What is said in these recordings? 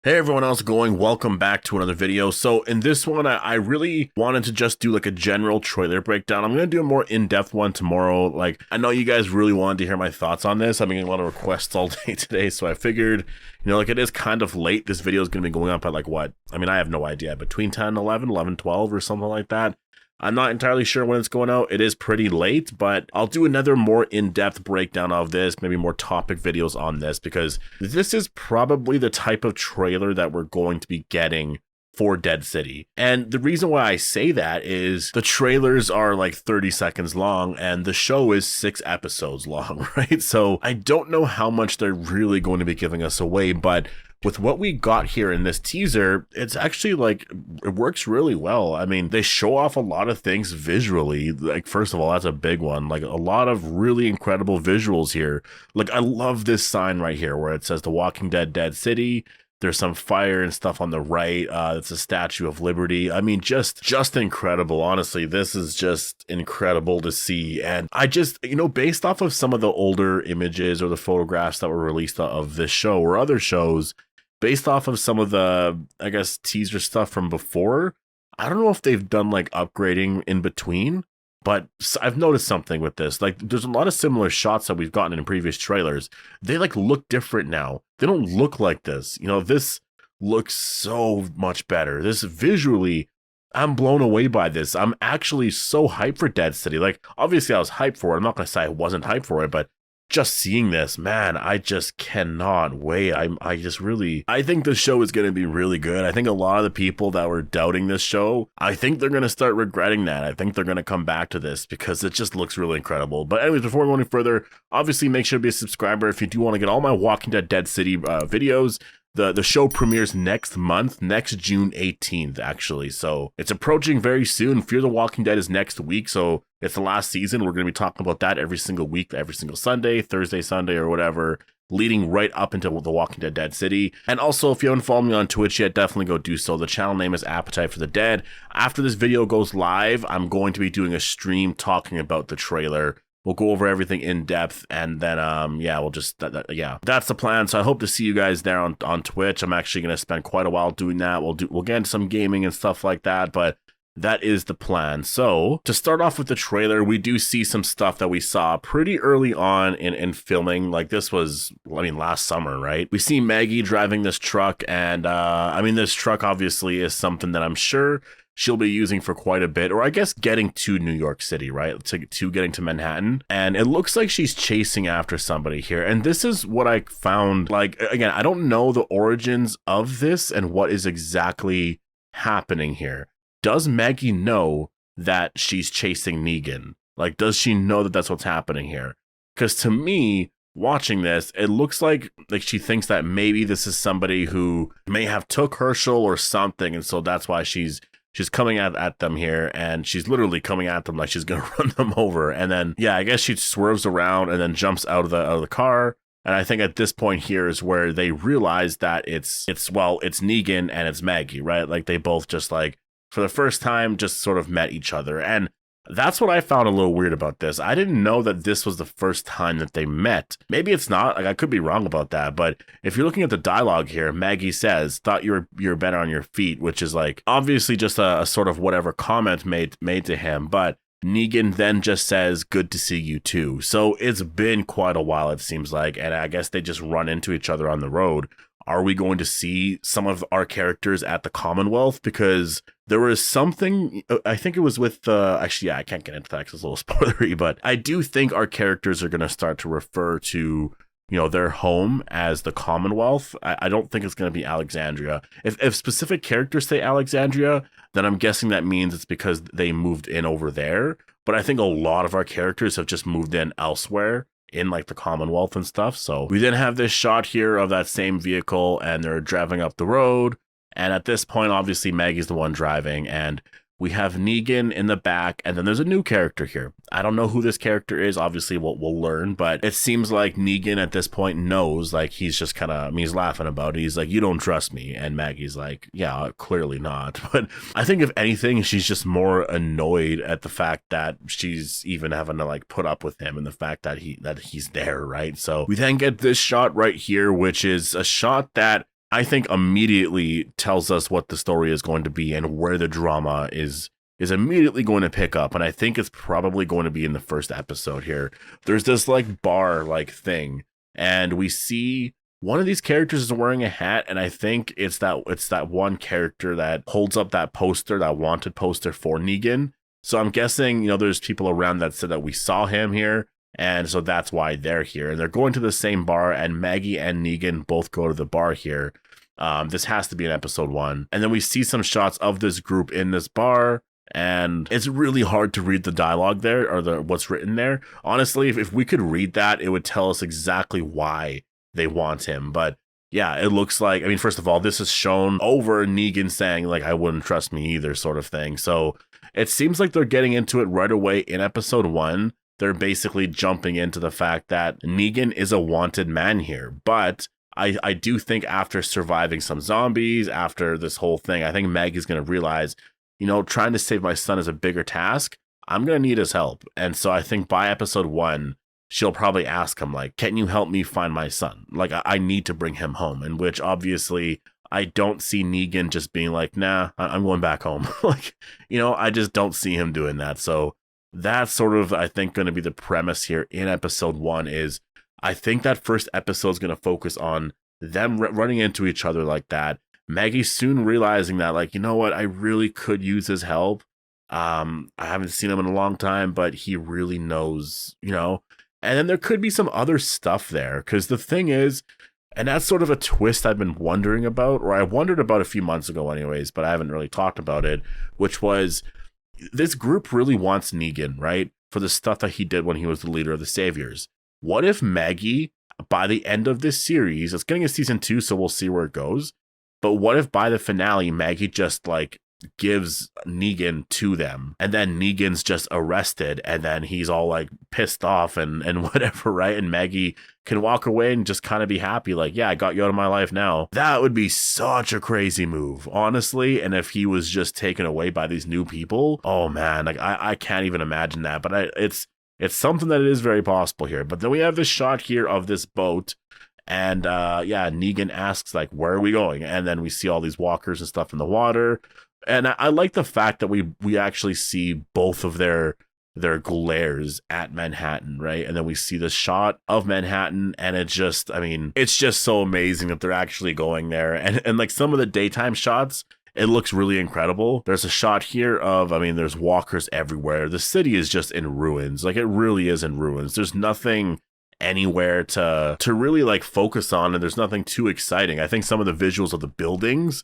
Hey everyone, how's it going? Welcome back to another video. So in this one, I really wanted to just do like a general trailer breakdown. I'm going to do a more in-depth one tomorrow. Like, I know you guys really wanted to hear my thoughts on this. I've been getting a lot of requests all day today, so I figured, like it is kind of late. This video is going to be going up at like what? I mean, I have no idea. Between 10, 11, 11, 12 or something like that. I'm not entirely sure when it's going out. It is pretty late, but I'll do another more in-depth breakdown of this, maybe more topic videos on this, because this is probably the type of trailer that we're going to be getting for Dead City. And the reason why I say that is the trailers are like 30 seconds long and the show is 6 episodes long, right? So I don't know how much they're really going to be giving us away, but with what we got here in this teaser, it's actually like, it works really well. I mean, they show off a lot of things visually. Like, first of all, that's a big one. Like, a lot of really incredible visuals here. Like, I love this sign right here where it says The Walking Dead Dead City. There's some fire and stuff on the right. It's a Statue of Liberty. I mean, just incredible. Honestly, this is just incredible to see. And I just, based off of some of the older images or the photographs that were released of this show or other shows, based off of some of the, I guess, teaser stuff from before, I don't know if they've done like upgrading in between, but I've noticed something with this. Like, there's a lot of similar shots that we've gotten in previous trailers. They like look different now. They don't look like this. This looks so much better. This visually, I'm blown away by this. I'm actually so hyped for Dead City. Like, obviously I was hyped for it. I'm not going to say I wasn't hyped for it, but just seeing this, man, I just cannot wait. I think the show is going to be really good. I think a lot of the people that were doubting this show, I think they're going to start regretting that. I think they're going to come back to this because it just looks really incredible. But anyways, before we go any further, obviously make sure to be a subscriber if you do want to get all my Walking Dead Dead City videos. The show premieres next month, next June 18th, actually. So it's approaching very soon. Fear the Walking Dead is next week, so it's the last season. We're going to be talking about that every single week, every single Sunday, Thursday, Sunday, or whatever, leading right up into The Walking Dead Dead City. And also, if you haven't followed me on Twitch yet, definitely go do so. The channel name is Appetite for the Dead. After this video goes live, I'm going to be doing a stream talking about the trailer. We'll go over everything in depth, and then, we'll just, that's the plan. So I hope to see you guys there on Twitch. I'm actually going to spend quite a while doing that. We'll get into some gaming and stuff like that, but that is the plan. So to start off with the trailer, we do see some stuff that we saw pretty early on in filming. Like, this was, last summer, right? We see Maggie driving this truck, and, this truck obviously is something that I'm sure she'll be using for quite a bit, or I guess getting to New York City, right? To getting to Manhattan. And it looks like she's chasing after somebody here. And this is what I found, like, again, I don't know the origins of this and what is exactly happening here. Does Maggie know that she's chasing Negan? Like, does she know that that's what's happening here? Because to me, watching this, it looks like she thinks that maybe this is somebody who may have took Herschel or something, and so that's why she's coming at them here, and she's literally coming at them like she's gonna run them over. And then, I guess she swerves around and then jumps out of the car. And I think at this point here is where they realize that it's Negan and it's Maggie, right? Like, they both just, like, for the first time, just sort of met each other. And that's what I found a little weird about this. I didn't know that this was the first time that they met. Maybe it's not. Like, I could be wrong about that. But if you're looking at the dialogue here, Maggie says, "Thought you're better on your feet," which is like obviously just a sort of whatever comment made to him. But Negan then just says, "Good to see you too." So it's been quite a while, it seems like. And I guess they just run into each other on the road. Are we going to see some of our characters at the Commonwealth? Because there was something, I think it was with, I can't get into that because it's a little spoilery, but I do think our characters are going to start to refer to, their home as the Commonwealth. I don't think it's going to be Alexandria. If specific characters say Alexandria, then I'm guessing that means it's because they moved in over there. But I think a lot of our characters have just moved in elsewhere, in like the Commonwealth and stuff. So we then have this shot here of that same vehicle, and they're driving up the road. And at this point, obviously Maggie's the one driving, and we have Negan in the back, and then there's a new character here. I don't know who this character is. Obviously we'll learn, but it seems like Negan at this point knows, like, he's just kind of, he's laughing about it. He's like, "You don't trust me." And Maggie's like, "Yeah, clearly not." But I think if anything, she's just more annoyed at the fact that she's even having to like put up with him and the fact that he's there, right? So we then get this shot right here, which is a shot that I think immediately tells us what the story is going to be and where the drama is immediately going to pick up. And I think it's probably going to be in the first episode here. There's this like bar like thing, and we see one of these characters is wearing a hat, and I think it's that one character that holds up that poster, that wanted poster for Negan. So I'm guessing, there's people around that said that we saw him here, and so that's why they're here. And they're going to the same bar, and Maggie and Negan both go to the bar here. This has to be in episode 1. And then we see some shots of this group in this bar, and it's really hard to read the dialogue there, or what's written there. Honestly, if we could read that, it would tell us exactly why they want him. But yeah, it looks like, first of all, this is shown over Negan saying, like, I wouldn't trust me either, sort of thing. So it seems like they're getting into it right away in episode 1. They're basically jumping into the fact that Negan is a wanted man here. But I do think after surviving some zombies, after this whole thing, I think Maggie's going to realize, trying to save my son is a bigger task. I'm going to need his help. And so I think by episode 1, she'll probably ask him, like, can you help me find my son? Like, I need to bring him home. In which, obviously, I don't see Negan just being like, nah, I'm going back home. Like, I just don't see him doing that. So that's sort of, I think, going to be the premise here in episode 1 is I think that first episode is going to focus on them running into each other like that. Maggie soon realizing that, like, you know what, I really could use his help. I haven't seen him in a long time, but he really knows, And then there could be some other stuff there, because the thing is, and that's sort of a twist I've been wondering about, or I wondered about a few months ago anyways, but I haven't really talked about it, which was this group really wants Negan, right? For the stuff that he did when he was the leader of the Saviors. What if Maggie, by the end of this series, it's getting a season 2, so we'll see where it goes. But what if by the finale, Maggie just like gives Negan to them, and then Negan's just arrested, and then he's all like pissed off and whatever, right? And Maggie can walk away and just kind of be happy, like, yeah, I got you out of my life now. That would be such a crazy move, honestly. And if he was just taken away by these new people, oh man, like I can't even imagine that. But it's something that is very possible here. But then we have this shot here of this boat. And Negan asks, like, where are we going? And then we see all these walkers and stuff in the water. And I like the fact that we actually see both of their glares at Manhattan, right? And then we see the shot of Manhattan, and it's just so amazing that they're actually going there. And like some of the daytime shots, it looks really incredible. There's a shot here of, there's walkers everywhere. The city is just in ruins. Like, it really is in ruins. There's nothing anywhere to really like focus on, and there's nothing too exciting. I think some of the visuals of the buildings,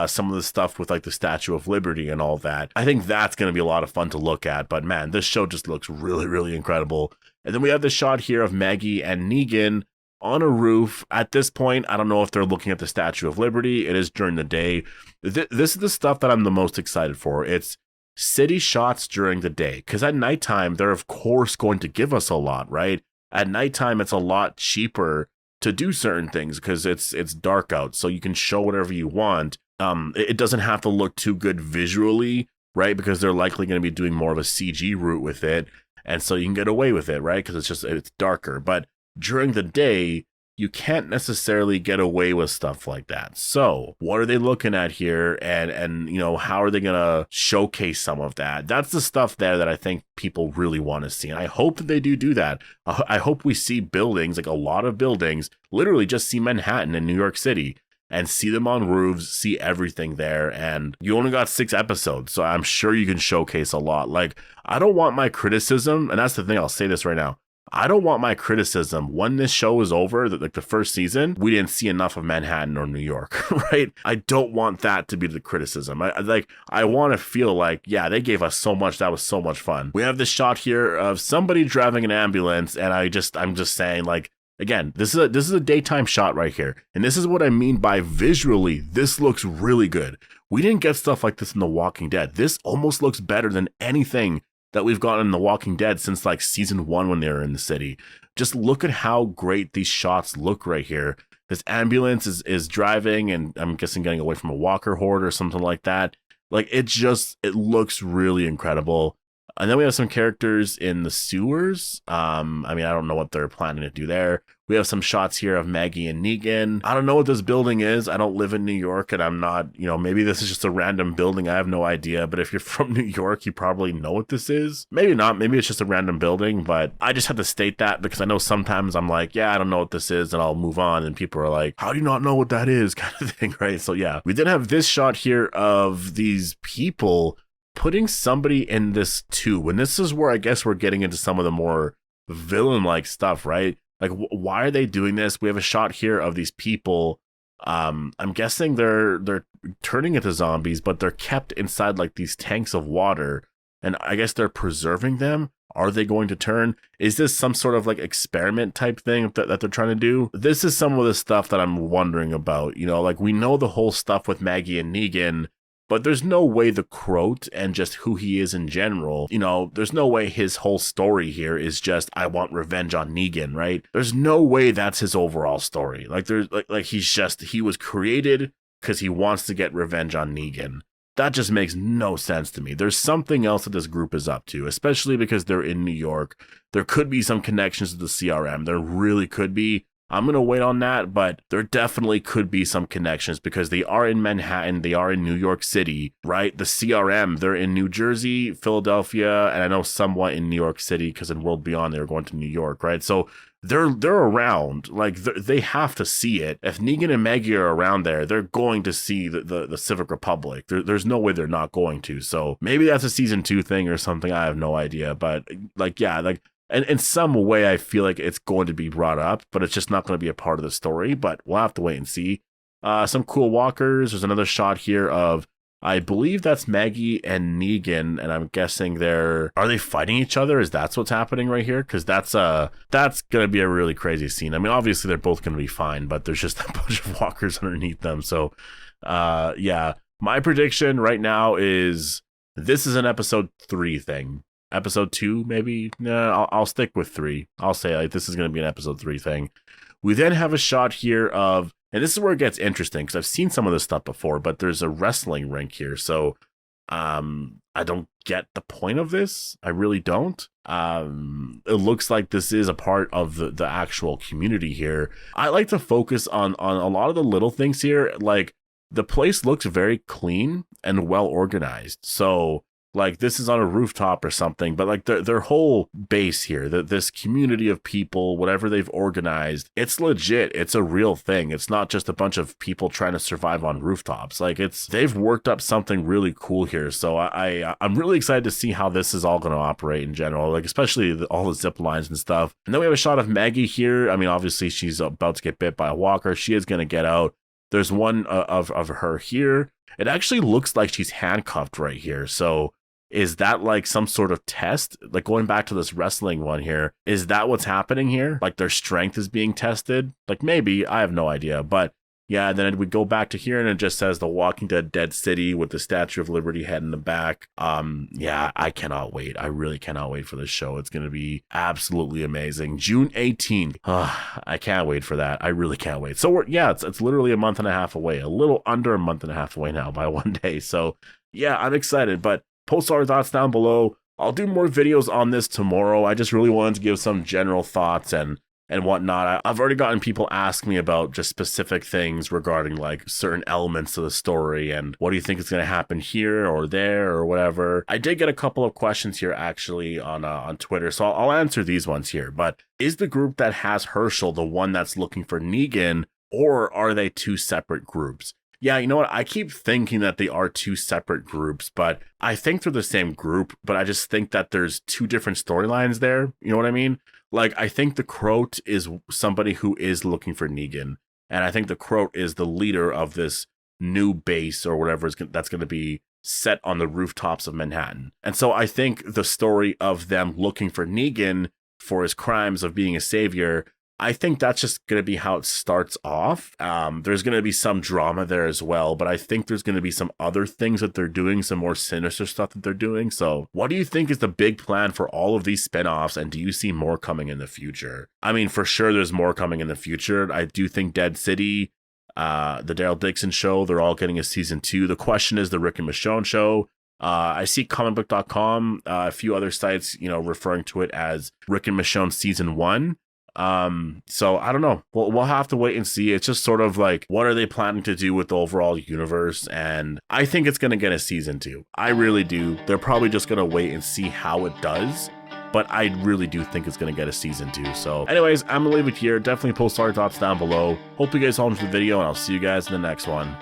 some of the stuff with like the Statue of Liberty and all that, I think that's going to be a lot of fun to look at. But man, this show just looks really, really incredible. And then we have the shot here of Maggie and Negan on a roof. At this point, I don't know if they're looking at the Statue of Liberty. It is during the day. This is the stuff that I'm the most excited for. It's city shots during the day, because at nighttime, they're of course going to give us a lot, right? At nighttime, it's a lot cheaper to do certain things because it's dark out, so you can show whatever you want. It doesn't have to look too good visually, right? Because they're likely going to be doing more of a CG route with it, and so you can get away with it, right? Because it's darker. But during the day, you can't necessarily get away with stuff like that. So what are they looking at here? And how are they going to showcase some of that? That's the stuff there that I think people really want to see. And I hope that they do that. I hope we see buildings, like a lot of buildings, literally just see Manhattan in New York City and see them on roofs, see everything there. And you only got 6 episodes, so I'm sure you can showcase a lot. Like, I don't want my criticism, and that's the thing, I'll say this right now. I don't want my criticism when this show is over, that like the first season, we didn't see enough of Manhattan or New York, right? I don't want that to be the criticism. I want to feel like, yeah, they gave us so much. That was so much fun. We have this shot here of somebody driving an ambulance, and I'm just saying, like, again, this is a daytime shot right here. And this is what I mean by visually, this looks really good. We didn't get stuff like this in The Walking Dead. This almost looks better than anything that we've gotten in The Walking Dead since like season 1 when they were in the city. Just look at how great these shots look right here. This ambulance is driving, and I'm guessing getting away from a walker horde or something like that. Like, it looks really incredible. And then we have some characters in the sewers. I mean, I don't know what they're planning to do there. We have some shots here of Maggie and Negan. I don't know what this building is. I don't live in New York, and I'm not, maybe this is just a random building. I have no idea. But if you're from New York, you probably know what this is. Maybe not. Maybe it's just a random building. But I just had to state that because I know sometimes I'm like, yeah, I don't know what this is, and I'll move on. And people are like, how do you not know what that is? Kind of thing, right? So yeah, we did have this shot here of these people putting somebody in this tube. And this is where I guess we're getting into some of the more villain-like stuff, right? Like, why are they doing this? We have a shot here of these people. I'm guessing they're turning into zombies, but they're kept inside like these tanks of water. And I guess they're preserving them. Are they going to turn? Is this some sort of like experiment type thing that they're trying to do? This is some of the stuff that I'm wondering about. Like we know the whole stuff with Maggie and Negan, but there's no way the Croat and just who he is in general, there's no way his whole story here is just, I want revenge on Negan, right? There's no way that's his overall story. Like there's like he was created because he wants to get revenge on Negan. That just makes no sense to me. There's something else that this group is up to, especially because they're in New York. There could be some connections to the CRM. There really could be. I'm going to wait on that, but there definitely could be some connections because they are in Manhattan, they are in New York City, right? The CRM, they're in New Jersey, Philadelphia, and I know somewhat in New York City because in World Beyond they were going to New York, right? So they're around, like they have to see it. If Negan and Maggie are around there, they're going to see the Civic Republic. There's no way they're not going to. So maybe that's a season 2 thing or something. I have no idea, but and in some way, I feel like it's going to be brought up, but it's just not going to be a part of the story. But we'll have to wait and see. Some cool walkers. There's another shot here of, I believe that's Maggie and Negan, and I'm guessing are they fighting each other? Is that's what's happening right here? Because that's going to be a really crazy scene. I mean, obviously they're both going to be fine, but there's just a bunch of walkers underneath them. So, yeah, my prediction right now is this is an episode 3 thing. Episode 2, maybe? No, I'll stick with 3. I'll say like this is going to be an episode 3 thing. We then have a shot here of, and this is where it gets interesting because I've seen some of this stuff before, but there's a wrestling rink here. So I don't get the point of this. I really don't. It looks like this is a part of the actual community here. I like to focus on a lot of the little things here. Like the place looks very clean and well organized. So like this is on a rooftop or something, but like their whole base here, this community of people, whatever they've organized, it's legit. It's a real thing. It's not just a bunch of people trying to survive on rooftops. Like they've worked up something really cool here. So I'm really excited to see how this is all going to operate in general, like especially all the zip lines and stuff. And then we have a shot of Maggie here. I mean, obviously she's about to get bit by a walker. She is going to get out. There's one of her here. It actually looks like she's handcuffed right here. So is that like some sort of test? Like going back to this wrestling one here, is that what's happening here? Like their strength is being tested? Like maybe, I have no idea. But yeah, then we go back to here and it just says The Walking Dead Dead City with the Statue of Liberty head in the back. Yeah, I cannot wait. I really cannot wait for this show. It's going to be absolutely amazing. June 18th. I can't wait for that. I really can't wait. So it's literally a month and a half away, a little under a month and a half away now by one day. So yeah, I'm excited, but post our thoughts down below. I'll do more videos on this tomorrow. I just really wanted to give some general thoughts and whatnot. I've already gotten people ask me about just specific things regarding like certain elements of the story and what do you think is going to happen here or there or whatever. I did get a couple of questions here actually on Twitter, so I'll answer these ones here. But is the group that has Herschel the one that's looking for Negan, or are they 2 separate groups? Yeah, you know what? I keep thinking that they are 2 separate groups, but I think they're the same group, but I just think that there's 2 different storylines there. You know what I mean? Like, I think the Croat is somebody who is looking for Negan, and I think the Croat is the leader of this new base or whatever that's going to be set on the rooftops of Manhattan. And so I think the story of them looking for Negan for his crimes of being a savior, I think that's just going to be how it starts off. There's going to be some drama there as well, but I think there's going to be some other things that they're doing, some more sinister stuff that they're doing. So what do you think is the big plan for all of these spinoffs, and do you see more coming in the future? I mean, for sure there's more coming in the future. I do think Dead City, the Daryl Dixon show, they're all getting a season 2. The question is the Rick and Michonne show. I see comicbook.com, a few other sites, you know, referring to it as Rick and Michonne season 1. So I don't know. We'll have to wait and see. It's just sort of like, what are they planning to do with the overall universe? And I think it's going to get a season 2. I really do. They're probably just going to wait and see how it does. But I really do think it's going to get a season 2. So anyways, I'm going to leave it here. Definitely post our thoughts down below. Hope you guys all enjoyed the video, and I'll see you guys in the next one.